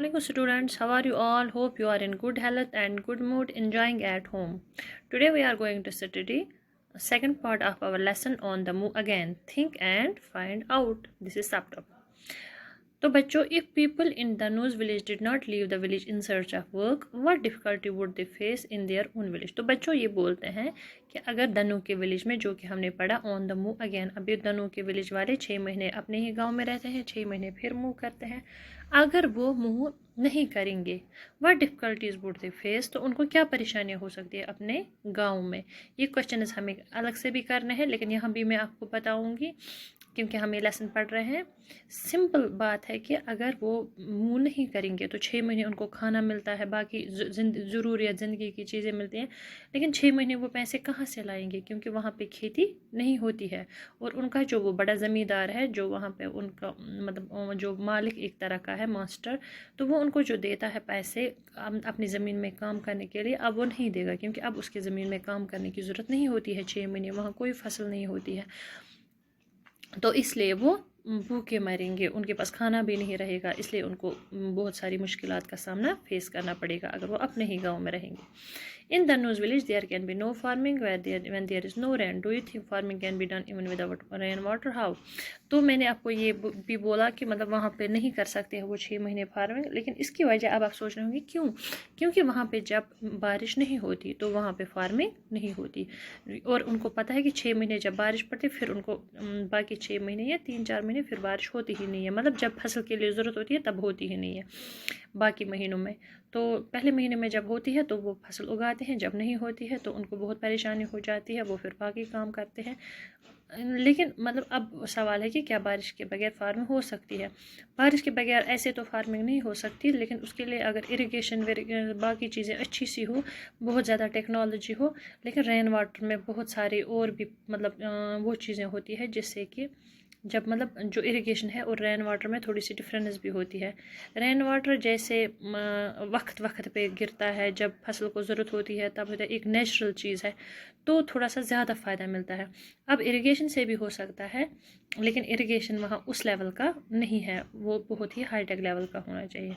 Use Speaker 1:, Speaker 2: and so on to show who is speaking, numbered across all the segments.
Speaker 1: Hello students, how are you all? Hope you are in good health and good mood, enjoying at home. Today we are going to study second part of our lesson on the move again. Think and find out. This is subtopic. तो बच्चों, if people in Danu's village did not leave the village in search of work, what difficulty would they face in their own village? तो बच्चों ये बोलते हैं कि अगर दनु के विलेज में, जो कि हमने पढ़ा ऑन द मूव अगेन, अभी दनु के विलेज वाले 6 महीने अपने ही गांव में रहते हैं, 6 महीने फिर मूव करते हैं। अगर वो मूव नहीं करेंगे, what difficulties would they face, तो उनको क्या परेशानियाँ हो सकती है अपने गाँव में। ये क्वेश्चन हमें अलग से भी करने हैं, लेकिन यहाँ भी मैं आपको बताऊँगी क्योंकि हम ये लेसन पढ़ रहे हैं। सिंपल बात है कि अगर वो मूव नहीं करेंगे तो 6 महीने उनको खाना मिलता है, बाकी ज़रूरियात ज़िंदगी की चीज़ें मिलती हैं, लेकिन 6 महीने वो पैसे कहाँ से लाएंगे, क्योंकि वहाँ पे खेती नहीं होती है। और उनका जो वो बड़ा ज़मींदार है, जो वहाँ पे उनका मतलब जो मालिक एक तरह का है, मास्टर, तो वो उनको जो देता है पैसे अपनी ज़मीन में काम करने के लिए, अब वो नहीं देगा, क्योंकि अब उसकी ज़मीन में काम करने की ज़रूरत नहीं होती है। 6 महीने वहाँ कोई फसल नहीं होती है, तो इसलिए वो भूखे मरेंगे, उनके पास खाना भी नहीं रहेगा, इसलिए उनको बहुत सारी मुश्किलात का सामना फेस करना पड़ेगा अगर वो अपने ही गांव में रहेंगे। In Danu's village there can be no farming when there is no rain. Do you think farming can be done even without rainwater? How? तो मैंने आपको ये भी बोला कि मतलब वहाँ पे नहीं कर सकते हैं वो 6 महीने फार्मिंग, लेकिन इसकी वजह अब आप सोच रहे होंगे क्यों, क्योंकि वहाँ पे जब बारिश नहीं होती तो वहाँ पे फार्मिंग नहीं होती, और उनको पता है कि 6 महीने जब बारिश पड़ती फिर उनको बाकी 6 महीने या 3-4 महीने फिर बारिश होती ही नहीं है, मतलब जब फसल के लिए ज़रूरत होती है तब होती ही नहीं है बाकी महीनों में। तो पहले महीने में जब होती है तो वो फसल उगाते हैं, जब नहीं होती है तो उनको बहुत परेशानी हो जाती है, वो फिर बाकी काम करते हैं। लेकिन मतलब अब सवाल है कि क्या बारिश के बगैर फार्मिंग हो सकती है। बारिश के बगैर ऐसे तो फार्मिंग नहीं हो सकती, लेकिन उसके लिए अगर इरिगेशन बाकी चीज़ें अच्छी सी हो, बहुत ज़्यादा टेक्नोलॉजी हो, लेकिन रेन वाटर में बहुत सारी और भी मतलब वो चीज़ें होती है जिससे कि जब मतलब जो इरिगेशन है और रेन वाटर में थोड़ी सी डिफरेंस भी होती है। रेन वाटर जैसे वक्त वक्त पे गिरता है, जब फसल को ज़रूरत होती है तब होता है, एक नेचुरल चीज़ है, तो थोड़ा सा ज़्यादा फ़ायदा मिलता है। अब इरिगेशन से भी हो सकता है, लेकिन इरिगेशन वहाँ उस लेवल का नहीं है, वो बहुत ही हाईटेक लेवल का होना चाहिए।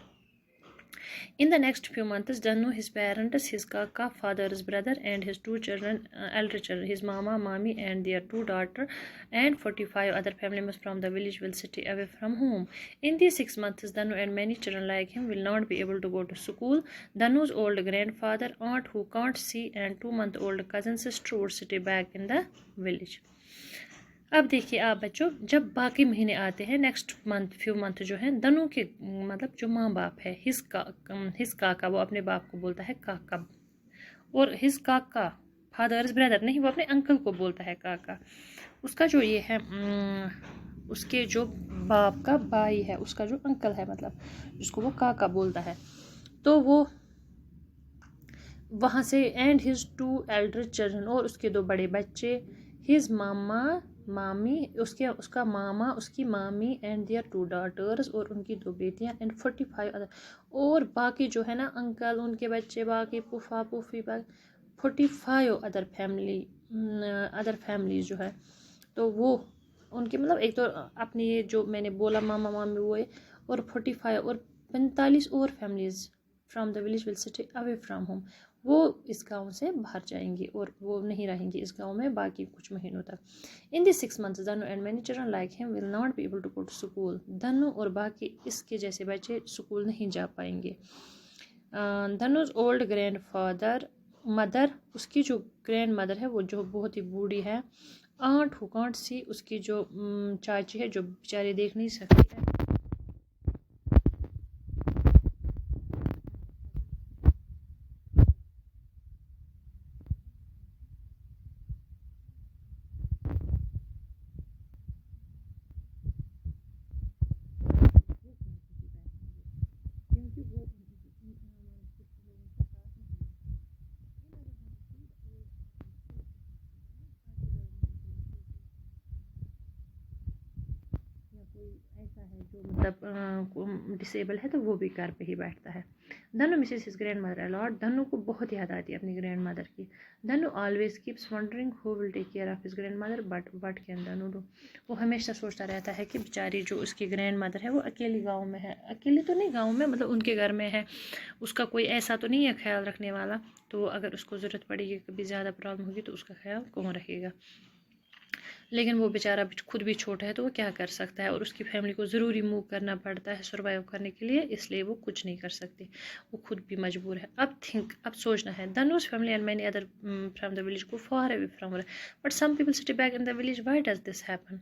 Speaker 1: In the next few months, Danu, his parents, his kaka, father's brother, and his 2 children, elder children, his mama, mommy, and their 2 daughters, and 45 other family members from the village will stay away from home. In these 6 months, Danu and many children like him will not be able to go to school. Danu's old grandfather, aunt who can't see, and 2-month-old cousin sister would stay back in the village. अब देखिए आप बच्चों, जब बाकी महीने आते हैं, next month few month जो है, दनु के मतलब जो माँ बाप है, हिज काका, वो अपने बाप को बोलता है काका, और हिज काका फादर्स ब्रदर नहीं, वो अपने अंकल को बोलता है काका। उसका जो ये है उसके जो बाप का भाई है, उसका जो अंकल है, मतलब जिसको वो काका बोलता है, तो वो वहाँ से, एंड हिज 2 एल्डर चिल्ड्रन, और उसके 2 बड़े बच्चे, हिज मामा मामी, उसका मामा, उसकी मामी, एंड देयर 2 डॉटर्स, और उनकी 2 बेटियां, एंड 45 अदर, और बाकी जो है ना अंकल, उनके बच्चे, बाकी फूफा फूफी, 45 अदर फैमिलीज जो है, तो वो उनके मतलब एक तो अपने ये जो मैंने बोला मामा मामी वो है, और 45 और 45 और families from the village will stay away from home, वो इस गांव से बाहर जाएंगे और वो नहीं रहेंगे इस गांव में बाकी कुछ महीनों तक। In this 6 months Dhanu and many children like him will not be able to go to school. Dhanu और बाकी इसके जैसे बच्चे स्कूल नहीं जा पाएंगे। धनुज ओल्ड ग्रैंड फादर मदर, उसकी जो ग्रैंड मदर है वो जो बहुत ही बूढ़ी है, आंट हु कांट सी, उसकी जो चाची है जो बेचारी देख नहीं सकती है, क्योंकि वो या कोई ऐसा है जो मतलब डिसेबल है तो वो भी घर पे ही बैठता है. Dhanu misses his grandmother a lot. Dhanu को बहुत याद आती है अपनी ग्रैंड मदर की. Dhanu always keeps wondering who will take care of his grandmother but what can Dhanu do. वो हमेशा सोचता रहता है कि बेचारी जो उसकी ग्रैंड मदर है वो अकेली गाँव में है. अकेली तो नहीं गाँव में, मतलब उनके घर में है, उसका कोई ऐसा तो नहीं है ख्याल रखने वाला. तो अगर उसको ज़रूरत पड़ेगी, कभी ज़्यादा प्रॉब्लम होगी तो उसका ख्याल कौन रखेगा. लेकिन वो बेचारा खुद भी छोटा है तो वो क्या कर सकता है, और उसकी फैमिली को ज़रूरी मूव करना पड़ता है सर्वाइव करने के लिए, इसलिए वो कुछ नहीं कर सकते, वो खुद भी मजबूर है. अब सोचना है. Dhanush family and many other from the village go far away from her, but some people stay back in the village. Why does this happen.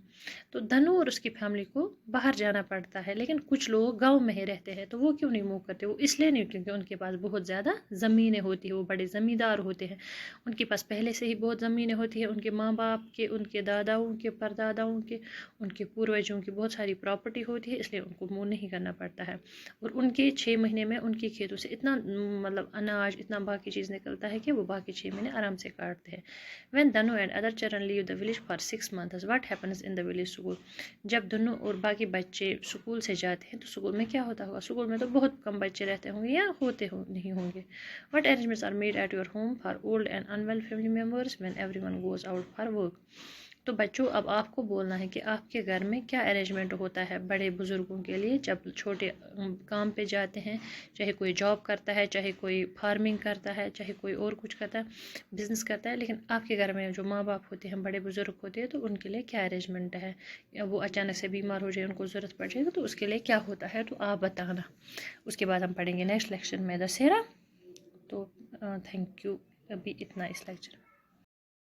Speaker 1: तो धनु और उसकी फैमिली को बाहर जाना पड़ता है, लेकिन कुछ लोग गाँव में ही रहते हैं. तो वो क्यों नहीं मूव करते. वो इसलिए नहीं क्योंकि उनके पास बहुत ज़्यादा ज़मीनें होती है, वो बड़े ज़मींदार होते हैं, उनके पास पहले से ही बहुत ज़मीनें होती है. उनके माँ बाप के, उनके दादाओं के, परदादाओं के, उनके पूर्वजों की बहुत सारी प्रॉपर्टी होती है, इसलिए उनको मूव नहीं करना पड़ता है. और उनके 6 महीने में उनके खेतों से इतना मतलब अनाज, इतना बाकी चीज़ निकलता है कि वो बाकी 6 महीने आराम से काटते हैं. When Danu and other children leave the village for 6 months, what happens in the village school? जब धनु और बाकी बच्चे स्कूल से जाते हैं तो स्कूल में क्या होता होगा. स्कूल में तो बहुत कम बच्चे रहते होंगे या होते नहीं होंगे. What arrangements are made at your home for old and unwell family members when everyone goes out for work? तो बच्चों, अब आपको बोलना है कि आपके घर में क्या अरेंजमेंट होता है बड़े बुज़ुर्गों के लिए जब छोटे काम पे जाते हैं. चाहे कोई जॉब करता है, चाहे कोई फार्मिंग करता है, चाहे कोई और कुछ करता है, बिज़नेस करता है, लेकिन आपके घर में जो माँ बाप होते हैं, बड़े बुज़ुर्ग होते हैं, तो उनके लिए क्या अरेंजमेंट है. या वो अचानक से बीमार हो जाए, उनको ज़रूरत पड़ जाएगी, तो उसके लिए क्या होता है, तो आप बताना. उसके बाद हम पढ़ेंगे नेक्स्ट लेक्चर में दशहरा. तो थैंक यू, अभी इतना इस लेक्चर में.